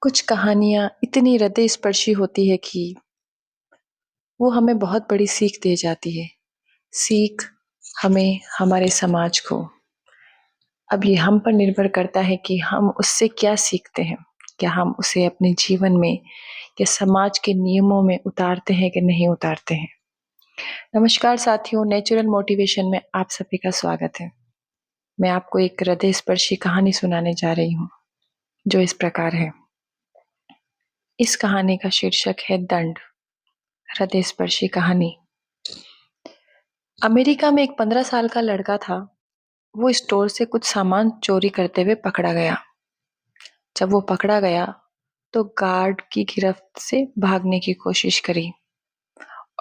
कुछ कहानियाँ इतनी हृदयस्पर्शी होती है कि वो हमें बहुत बड़ी सीख दे जाती है। सीख हमें, हमारे समाज को। अब ये हम पर निर्भर करता है कि हम उससे क्या सीखते हैं। क्या हम उसे अपने जीवन में या समाज के नियमों में उतारते हैं कि नहीं उतारते हैं। नमस्कार साथियों, नेचुरल मोटिवेशन में आप सभी का स्वागत है। मैं आपको एक हृदयस्पर्शी कहानी सुनाने जा रही हूँ, जो इस प्रकार है। इस कहानी का शीर्षक है दंड। हृदयस्पर्शी कहानी। अमेरिका में एक 15 साल का लड़का था। वो स्टोर से कुछ सामान चोरी करते हुए पकड़ा गया। जब वो पकड़ा गया तो गार्ड की गिरफ्त से भागने की कोशिश करी,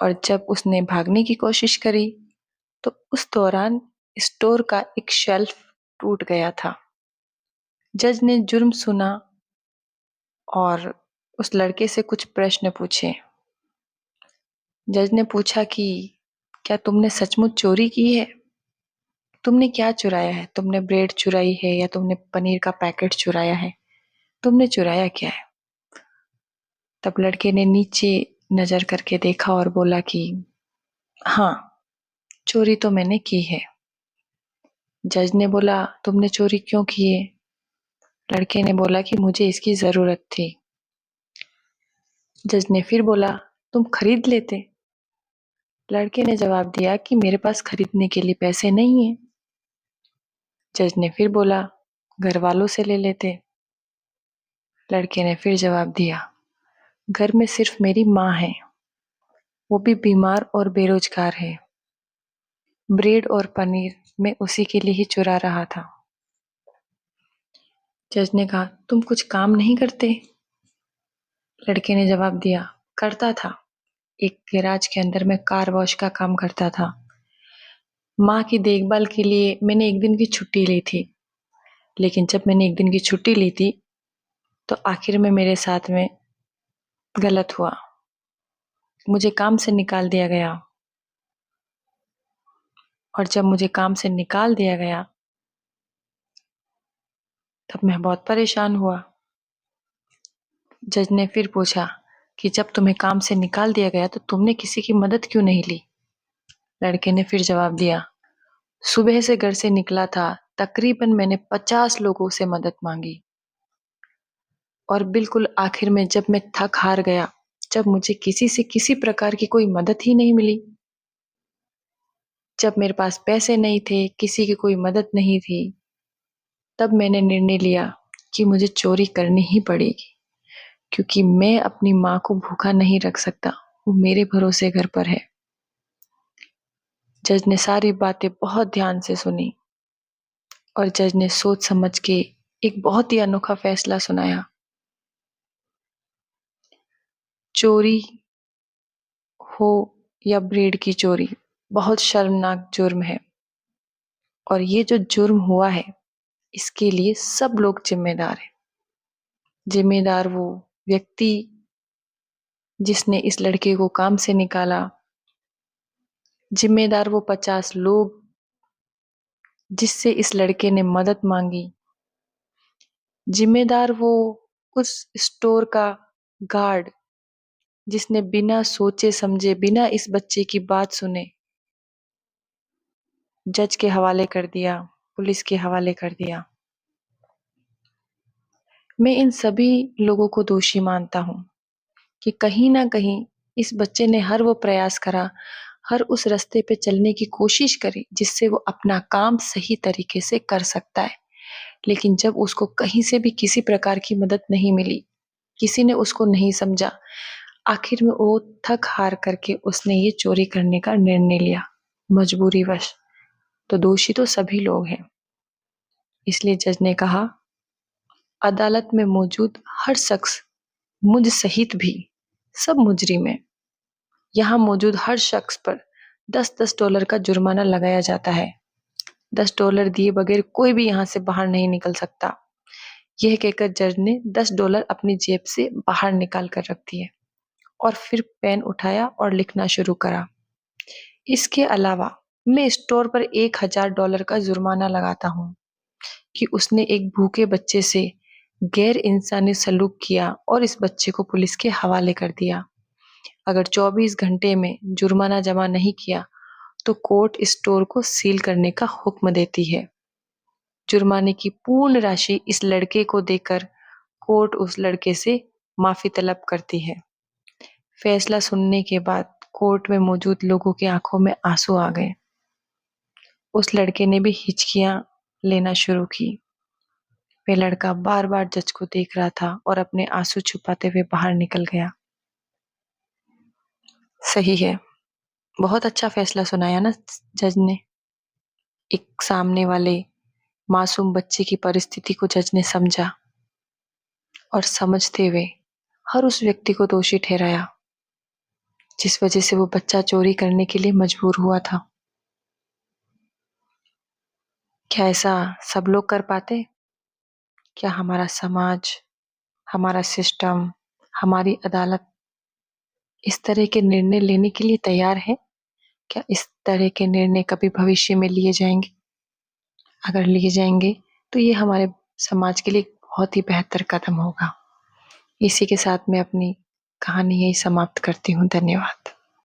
और जब उसने भागने की कोशिश करी तो उस दौरान स्टोर का एक शेल्फ टूट गया था। जज ने जुर्म सुना और उस लड़के से कुछ प्रश्न पूछे। जज ने पूछा कि क्या तुमने सचमुच चोरी की है? तुमने क्या चुराया है? तुमने ब्रेड चुराई है या तुमने पनीर का पैकेट चुराया है? तुमने चुराया क्या है? तब लड़के ने नीचे नजर करके देखा और बोला कि हाँ, चोरी तो मैंने की है। जज ने बोला, तुमने चोरी क्यों की है? लड़के ने बोला कि मुझे इसकी जरूरत थी। जज ने फिर बोला, तुम खरीद लेते। लड़के ने जवाब दिया कि मेरे पास खरीदने के लिए पैसे नहीं है। जज ने फिर बोला, घर वालों से ले लेते। लड़के ने फिर जवाब दिया, घर में सिर्फ मेरी माँ है, वो भी बीमार और बेरोजगार है। ब्रेड और पनीर मैं उसी के लिए ही चुरा रहा था। जज ने कहा, तुम कुछ काम नहीं करते? लड़के ने जवाब दिया, करता था। एक गैराज के अंदर मैं कार वॉश का काम करता था। माँ की देखभाल के लिए मैंने एक दिन की छुट्टी ली थी, लेकिन जब मैंने एक दिन की छुट्टी ली थी तो आखिर में मेरे साथ में गलत हुआ। मुझे काम से निकाल दिया गया, और जब मुझे काम से निकाल दिया गया तब मैं बहुत परेशान हुआ। जज ने फिर पूछा कि जब तुम्हें काम से निकाल दिया गया तो तुमने किसी की मदद क्यों नहीं ली? लड़के ने फिर जवाब दिया, सुबह से घर से निकला था, तकरीबन मैंने 50 लोगों से मदद मांगी, और बिल्कुल आखिर में जब मैं थक हार गया, जब मुझे किसी से किसी प्रकार की कोई मदद ही नहीं मिली, जब मेरे पास पैसे नहीं थे, किसी की कोई मदद नहीं थी, तब मैंने निर्णय लिया कि मुझे चोरी करनी ही पड़ेगी, क्योंकि मैं अपनी माँ को भूखा नहीं रख सकता। वो मेरे भरोसे घर पर है। जज ने सारी बातें बहुत ध्यान से सुनी, और जज ने सोच समझ के एक बहुत ही अनोखा फैसला सुनाया। चोरी हो या ब्रेड की चोरी, बहुत शर्मनाक जुर्म है, और ये जो जुर्म हुआ है इसके लिए सब लोग जिम्मेदार हैं। जिम्मेदार वो व्यक्ति जिसने इस लड़के को काम से निकाला, जिम्मेदार वो 50 लोग जिससे इस लड़के ने मदद मांगी, जिम्मेदार वो उस स्टोर का गार्ड जिसने बिना सोचे समझे, बिना इस बच्चे की बात सुने जज के हवाले कर दिया, पुलिस के हवाले कर दिया। मैं इन सभी लोगों को दोषी मानता हूँ कि कहीं ना कहीं इस बच्चे ने हर वो प्रयास करा, हर उस रास्ते पे चलने की कोशिश करी जिससे वो अपना काम सही तरीके से कर सकता है। लेकिन जब उसको कहीं से भी किसी प्रकार की मदद नहीं मिली, किसी ने उसको नहीं समझा, आखिर में वो थक हार करके उसने ये चोरी करने का निर्णय लिया, मजबूरी वश। तो दोषी तो सभी लोग हैं। इसलिए जज ने कहा, अदालत में मौजूद हर शख्स, मुझ सहित भी सब मुजरिम है। यहाँ मौजूद हर शख्स पर 10-10 डॉलर का जुर्माना लगाया जाता है। 10 डॉलर दिए बगैर कोई भी यहाँ से बाहर नहीं निकल सकता। यह कहकर जज ने 10 डॉलर अपनी जेब से बाहर निकाल कर रख दिए, और फिर पेन उठाया और लिखना शुरू करा। इसके अलावा मैं स्टोर पर 1000 डॉलर का जुर्माना लगाता हूँ कि उसने एक भूखे बच्चे से गैर इंसानी सलूक किया और इस बच्चे को पुलिस के हवाले कर दिया। अगर 24 घंटे में जुर्माना जमा नहीं किया तो कोर्ट स्टोर को सील करने का हुक्म देती है। जुर्माने की पूर्ण राशि इस लड़के को देकर कोर्ट उस लड़के से माफी तलब करती है। फैसला सुनने के बाद कोर्ट में मौजूद लोगों की आंखों में आंसू आ गए। उस लड़के ने भी हिचकियां लेना शुरू की। वह लड़का बार बार जज को देख रहा था और अपने आंसू छुपाते हुए बाहर निकल गया। सही है, बहुत अच्छा फैसला सुनाया ना जज ने। एक सामने वाले मासूम बच्चे की परिस्थिति को जज ने समझा और समझते हुए हर उस व्यक्ति को दोषी ठहराया जिस वजह से वो बच्चा चोरी करने के लिए मजबूर हुआ था। क्या ऐसा सब लोग कर पाते? क्या हमारा समाज, हमारा सिस्टम, हमारी अदालत इस तरह के निर्णय लेने के लिए तैयार है? क्या इस तरह के निर्णय कभी भविष्य में लिए जाएंगे? अगर लिए जाएंगे तो ये हमारे समाज के लिए बहुत ही बेहतर कदम होगा। इसी के साथ मैं अपनी कहानी यही समाप्त करती हूँ। धन्यवाद।